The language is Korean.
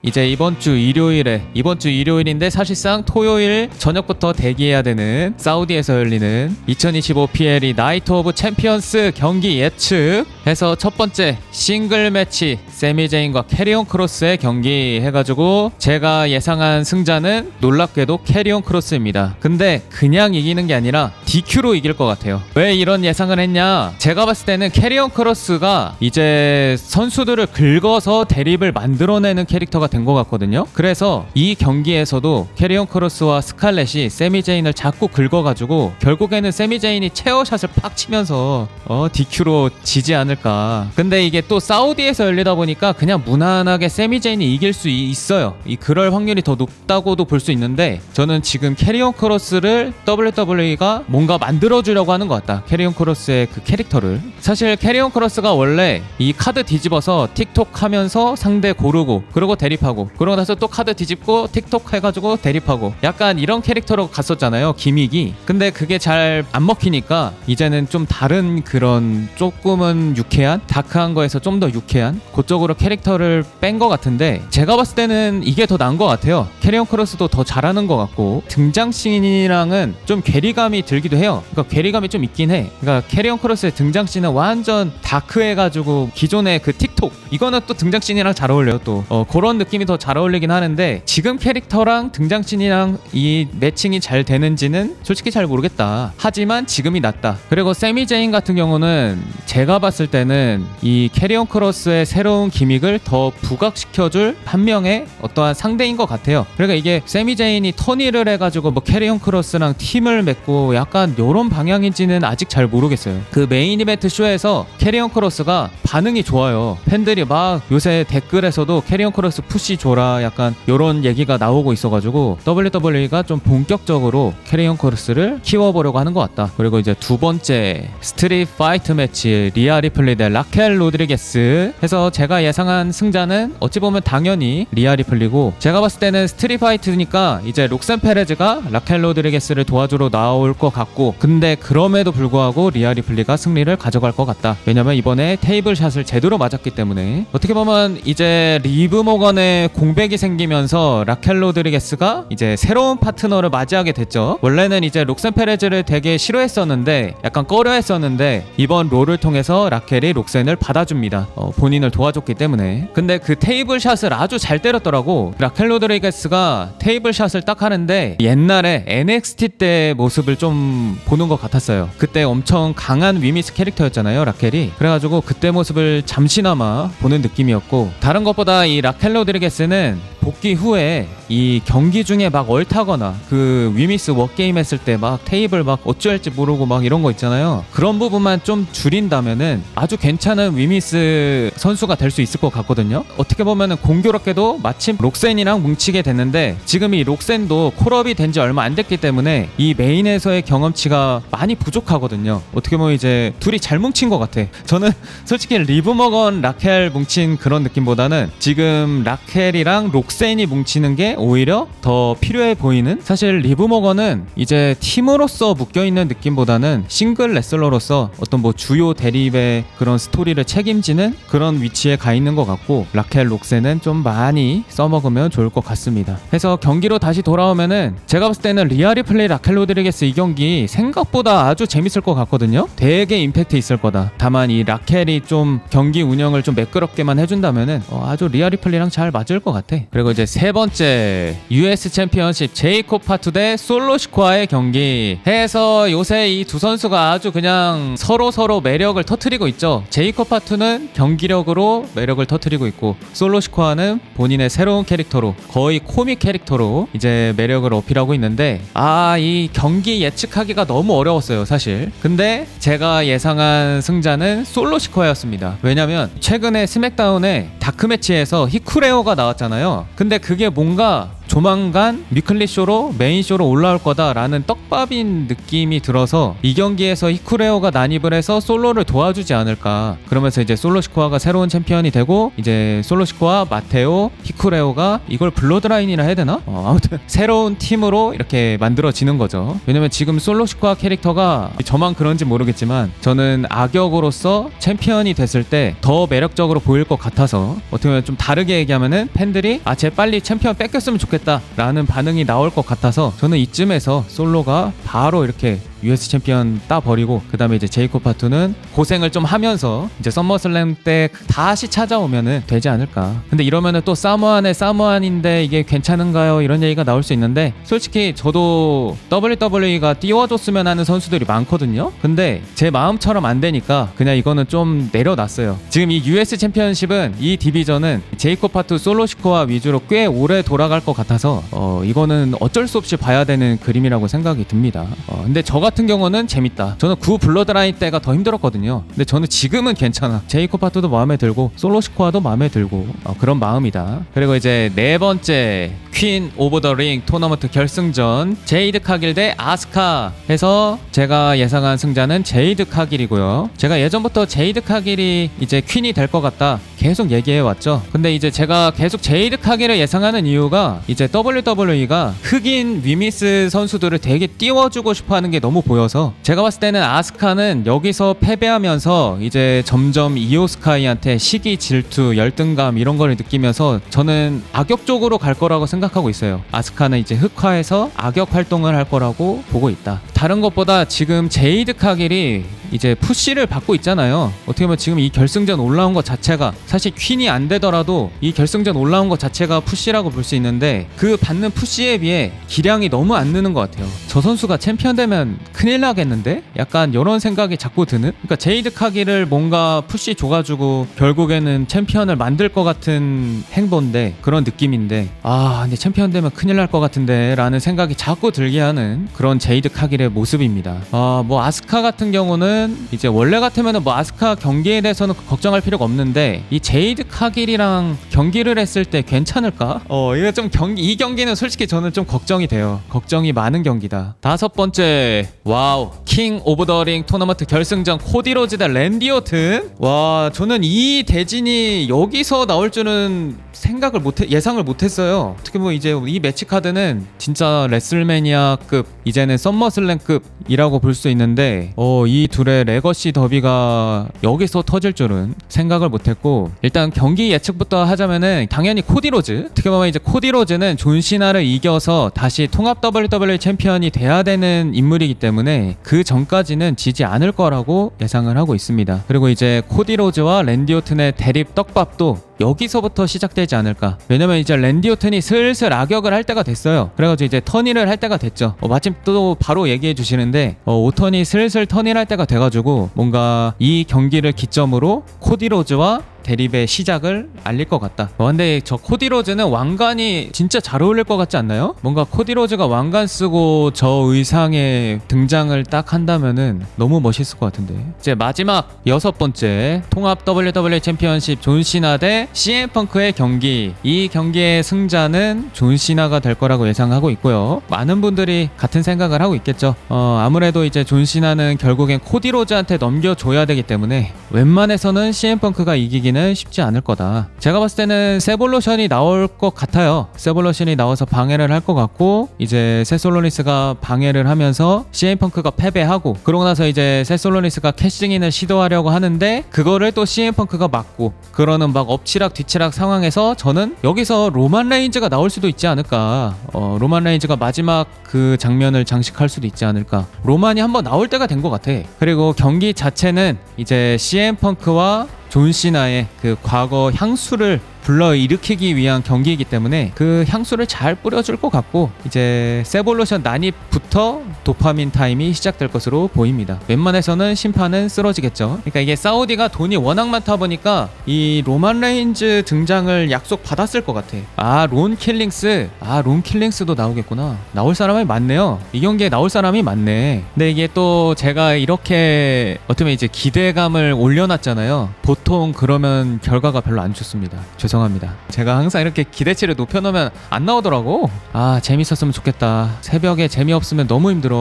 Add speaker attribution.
Speaker 1: 이제 이번 주 일요일인데 사실상 토요일 저녁부터 대기해야 되는 사우디에서 열리는 2025 PLE 나이트 오브 챔피언스 경기 예측 해서 첫 번째 싱글 매치 세미제인과 캐리온 크로스의 경기 해가지고 제가 예상한 승자는 놀랍게도 캐리온 크로스입니다. 근데 그냥 이기는 게 아니라 DQ로 이길 것 같아요. 왜 이런 예상을 했냐? 제가 봤을 때는 캐리온 크로스가 이제 선수들을 긁어서 대립을 만들어내는 캐릭터가 된 것 같거든요. 그래서 이 경기에서도 캐리온 크로스와 스칼렛이 세미제인을 자꾸 긁어가지고 결국에는 세미제인이 체어샷을 팍 치면서 DQ로 지지 않을까. 근데 이게 또 사우디에서 열리다 보니까 그냥 무난하게 세미제인이 이길 수 있어요. 그럴 확률이 더 높다고도 볼 수 있는데 저는 지금 캐리온 크로스를 WWE가 뭔가 만들어주려고 하는 것 같다. 캐리온 크로스의 그 캐릭터를. 사실 캐리온 크로스가 원래 이 카드 뒤집어서 틱톡 하면서 상대 고르고 그러고 대립하고 그러고 나서 또 카드 뒤집고 틱톡 해가지고 대립하고 약간 이런 캐릭터로 갔었잖아요. 기믹이. 근데 그게 잘 안 먹히니까 이제는 좀 다른 그런 조금은 유쾌한 다크한 거에서 좀 더 유쾌한 그쪽으로 캐릭터를 뺀 것 같은데 제가 봤을 때는 이게 더 나은 것 같아요. 캐리온 크로스도 더 잘하는 것 같고 등장씬이랑은 좀 괴리감이 들기도 해요. 그러니까 괴리감이 좀 있긴 해. 그러니까 캐리온 크로스의 등장씬은 완전 다크해가지고 기존의 그 틱톡 이거는 또 등장씬이랑 잘 어울려요. 또 그런 느낌이 더 잘 어울리긴 하는데 지금 캐릭터랑 등장씬이랑 이 매칭이 잘 되는지는 솔직히 잘 모르겠다. 하지만 지금이 낫다. 그리고 세미제인 같은 경우는 제가 봤을 때는 이 캐리온 크로스의 새로운 기믹을 더 부각시켜줄 한 명의 어떠한 상대인 것 같아요. 그러니까 이게 세미제인이 턴이를 해가지고 뭐 캐리온 크로스랑 팀을 맺고 약간 요런 방향인지는 아직 잘 모르겠어요. 그 메인 이벤트 쇼에서 캐리온 크로스가 반응이 좋아요. 팬들이 막 요새 댓글에서도 캐리온 크로스 푸시 줘라 약간 요런 얘기가 나오고 있어가지고 WWE가 좀 본격적으로 캐리온 크로스를 키워보려고 하는 것 같다. 그리고 이제 두 번째 스트릿 파이트 매치 리아 리플리 대 라켈 로드리게스 해서 제가 예상한 승자는 어찌 보면 당연히 리아 리플리고 제가 봤을 때는 스트릿 파이트니까 이제 록센 페레즈가 라켈 로드리게스를 도와주러 나올 것 같고 근데 그럼에도 불구하고 리아 리플리가 승리를 가져갈 것 같다. 왜냐면 이번에 테이블 샷을 제대로 맞았기 때문에 어떻게 보면 이제 리브 모건의 공백이 생기면서 라켈 로드리게스가 이제 새로운 파트너를 맞이하게 됐죠. 원래는 이제 록센 페레즈를 되게 싫어했었는데 약간 꺼려했었는데 이번 롤을 통해서 라켈이 록센을 받아줍니다. 본인을 도와줬기 때문에. 근데 그 테이블 샷을 아주 잘 때렸더라고. 라켈 로드리게스가 테이블 샷을 딱 하는데 옛날에 NXT 때 모습을 좀 보는 것 같았어요. 그때 엄청 강한 위미스 캐릭터였잖아요, 라켈이. 그래가지고 그때 모습을 잠시나마 보는 느낌이었고 다른 것보다 이 라켈 로드리게스는 복귀 후에 이 경기 중에 막 얼타거나 그 위미스 워게임 했을 때 막 테이블 막 어찌할지 모르고 막 이런 거 있잖아요. 그런 부분만 좀 줄인다면은 아주 괜찮은 위미스 선수가 될 수 있을 것 같거든요. 어떻게 보면은 공교롭게도 마침 록센이랑 뭉치게 됐는데 지금 이 록센도 콜업이 된 지 얼마 안 됐기 때문에 이 메인에서의 경험치가 많이 부족하거든요. 어떻게 보면 이제 둘이 잘 뭉친 것 같아. 저는 솔직히 리브 머건 라켈 뭉친 그런 느낌보다는 지금 라켈이랑 록센이 뭉치는 게 오히려 더 필요해 보이는. 사실 리브 머건은 이제 팀으로서 묶여있는 느낌보다는 싱글 레슬러로서 어떤 뭐 주요 대립의 그런 스토리를 책임지는 그런 위치에 가 있는 것 같고 라켈 록센은 좀 많이 써먹으면 좋을 것 같습니다. 그래서 경기로 다시 돌아오면은 제가 봤을 때는 리아 리플레이 라켈 로드리게스 이 경기 생각보다 아주 재밌을 것 같거든요. 되게 임팩트 있을 거다. 다만 이 라켈이 좀 경기 운영을 좀 매끄럽게만 해준다면은 아주 리아 리플레이랑 잘 맞을 것 같아. 그리고 이제 세 번째 US 챔피언십 제이콥 파투 대 솔로 시코아의 경기 해서 요새 이 두 선수가 아주 그냥 서로 매력을 터뜨리고 있죠. 제이콥 파투는 경기력으로 매력을 터뜨리고 있고 솔로 시코아는 본인의 새로운 캐릭터로 거의 코믹 캐릭터로 이제 매력을 어필하고 있는데 이 경기 예측하기가 너무 어려웠어요 사실. 근데 제가 예상한 승자는 솔로 시코아였습니다. 왜냐면 최근에 스맥다운에 다크매치에서 히쿠레오가 나왔잖아요. 근데 그게 뭔가 조만간 위클리 쇼로 메인 쇼로 올라올 거다라는 떡밥인 느낌이 들어서 이 경기에서 히쿠레오가 난입을 해서 솔로를 도와주지 않을까. 그러면서 이제 솔로 시코아가 새로운 챔피언이 되고 이제 솔로 시코아, 마테오, 히쿠레오가 이걸 블러드라인이라 해야 되나? 아무튼 새로운 팀으로 이렇게 만들어지는 거죠. 왜냐면 지금 솔로 시코아 캐릭터가 저만 그런지 모르겠지만 저는 악역으로서 챔피언이 됐을 때 더 매력적으로 보일 것 같아서 어떻게 보면 좀 다르게 얘기하면은 팬들이 쟤 빨리 챔피언 뺏겼으면 좋겠다 라는 반응이 나올 것 같아서 저는 이쯤에서 솔로가 바로 이렇게 US 챔피언 따버리고 그 다음에 이제 제이콥 파투는 고생을 좀 하면서 이제 썸머슬램 때 다시 찾아오면은 되지 않을까. 근데 이러면은 또 사모안의 사모안인데 이게 괜찮은가요? 이런 얘기가 나올 수 있는데 솔직히 저도 WWE가 띄워줬으면 하는 선수들이 많거든요. 근데 제 마음처럼 안 되니까 그냥 이거는 좀 내려놨어요. 지금 이 US 챔피언십은 이 디비전은 제이콥 파투 솔로시코와 위주로 꽤 오래 돌아갈 것 같아서 이거는 어쩔 수 없이 봐야 되는 그림이라고 생각이 듭니다. 근데 저 같은 경우는 재밌다. 저는 9 블러드라인 때가 더 힘들었거든요. 근데 저는 지금은 괜찮아. 제이콥 파투도 마음에 들고 솔로시코아도 마음에 들고 그런 마음이다. 그리고 이제 네 번째 퀸 오브 더 링 토너먼트 결승전 제이드 카길 대 아스카 해서 제가 예상한 승자는 제이드 카길이고요. 제가 예전부터 제이드 카길이 이제 퀸이 될 것 같다 계속 얘기해 왔죠. 근데 이제 제가 계속 제이드 카길을 예상하는 이유가 이제 WWE가 흑인 위미스 선수들을 되게 띄워주고 싶어하는 게 너무 보여서 제가 봤을 때는 아스카는 여기서 패배하면서 이제 점점 이오스카이한테 시기, 질투, 열등감 이런 거를 느끼면서 저는 악역 쪽으로 갈 거라고 생각하고 있어요. 아스카는 이제 흑화해서 악역 활동을 할 거라고 보고 있다. 다른 것보다 지금 제이드 카길이 이제 푸시를 받고 있잖아요. 어떻게 보면 지금 이 결승전 올라온 것 자체가 사실 퀸이 안 되더라도 이 결승전 올라온 것 자체가 푸시라고 볼 수 있는데 그 받는 푸시에 비해 기량이 너무 안 느는 것 같아요. 저 선수가 챔피언 되면 큰일 나겠는데? 약간 이런 생각이 자꾸 드는? 그러니까 제이드 카기를 뭔가 푸시 줘가지고 결국에는 챔피언을 만들 것 같은 행보인데 그런 느낌인데 근데 챔피언 되면 큰일 날 것 같은데 라는 생각이 자꾸 들게 하는 그런 제이드 카길의 모습입니다. 뭐 아스카 같은 경우는 이제 원래 같으면 뭐 아스카 경기에 대해서는 걱정할 필요가 없는데 이 제이드 카길이랑 경기를 했을 때 괜찮을까? 이거 좀 이 경기는 솔직히 저는 좀 걱정이 돼요. 걱정이 많은 경기다. 다섯 번째 와우 킹 오브 더 링 토너먼트 결승전 코디 로즈 대 랜디 오튼. 와 저는 이 대진이 여기서 나올 줄은 예상을 못했어요. 특히 뭐 이제 이 매치 카드는 진짜 레슬매니아급 이제는 썸머슬램급이라고 볼 수 있는데 이 둘의 레거시 더비가 여기서 터질 줄은 생각을 못했고 일단 경기 예측부터 하자면은 당연히 코디 로즈. 어떻게 보면 이제 코디 로즈는 존 시나를 이겨서 다시 통합 WWE 챔피언이 돼야 되는 인물이기 때문에 그 전까지는 지지 않을 거라고 예상을 하고 있습니다. 그리고 이제 코디 로즈와 랜디 오튼의 대립 떡밥도 여기서부터 시작되지 않을까. 왜냐면 이제 랜디 오튼이 슬슬 악역을 할 때가 됐어요. 그래가지고 이제 턴일을 할 때가 됐죠. 마침 또 바로 얘기해 주시는데 오턴이 슬슬 턴일 할 때가 돼가지고 뭔가 이 경기를 기점으로 코디 로즈와 대립의 시작을 알릴 것 같다. 근데 저 코디 로즈는 왕관이 진짜 잘 어울릴 것 같지 않나요? 뭔가 코디 로즈가 왕관 쓰고 저 의상에 등장을 딱 한다면은 너무 멋있을 것 같은데. 이제 마지막 여섯 번째 통합 WWE 챔피언십 존 시나 대 CM 펑크의 경기. 이 경기의 승자는 존 시나가 될 거라고 예상하고 있고요. 많은 분들이 같은 생각을 하고 있겠죠. 아무래도 이제 존 시나는 결국엔 코디 로즈한테 넘겨줘야 되기 때문에 웬만해서는 CM 펑크가 이기긴 쉽지 않을 거다. 제가 봤을 때는 세볼로션이 나올 것 같아요. 세볼로션이 나와서 방해를 할 것 같고 이제 세솔로니스가 방해를 하면서 CM 펑크가 패배하고 그러고 나서 이제 세솔로니스가 캐싱인을 시도하려고 하는데 그거를 또 CM 펑크가 막고 그러는 막 엎치락 뒤치락 상황에서 저는 여기서 로만 레인즈가 나올 수도 있지 않을까. 로만 레인즈가 마지막 그 장면을 장식할 수도 있지 않을까. 로만이 한번 나올 때가 된 것 같아. 그리고 경기 자체는 이제 CM 펑크와 존 시나의 그 과거 향수를 불러일으키기 위한 경기이기 때문에 그 향수를 잘 뿌려줄 것 같고 이제 세볼루션 난입부터 도파민 타임이 시작될 것으로 보입니다. 웬만해서는 심판은 쓰러지겠죠. 그러니까 이게 사우디가 돈이 워낙 많다 보니까 이 로만 레인즈 등장을 약속 받았을 것 같아. 론 킬링스도 나오겠구나. 나올 사람이 많네요. 이 경기에 나올 사람이 많네. 근데 이게 또 제가 이렇게 어떻게 이제 기대감을 올려놨잖아요. 보통 그러면 결과가 별로 안 좋습니다. 죄송합니다. 제가 항상 이렇게 기대치를 높여놓으면 안 나오더라고. 재밌었으면 좋겠다. 새벽에 재미없으면 너무 힘들어.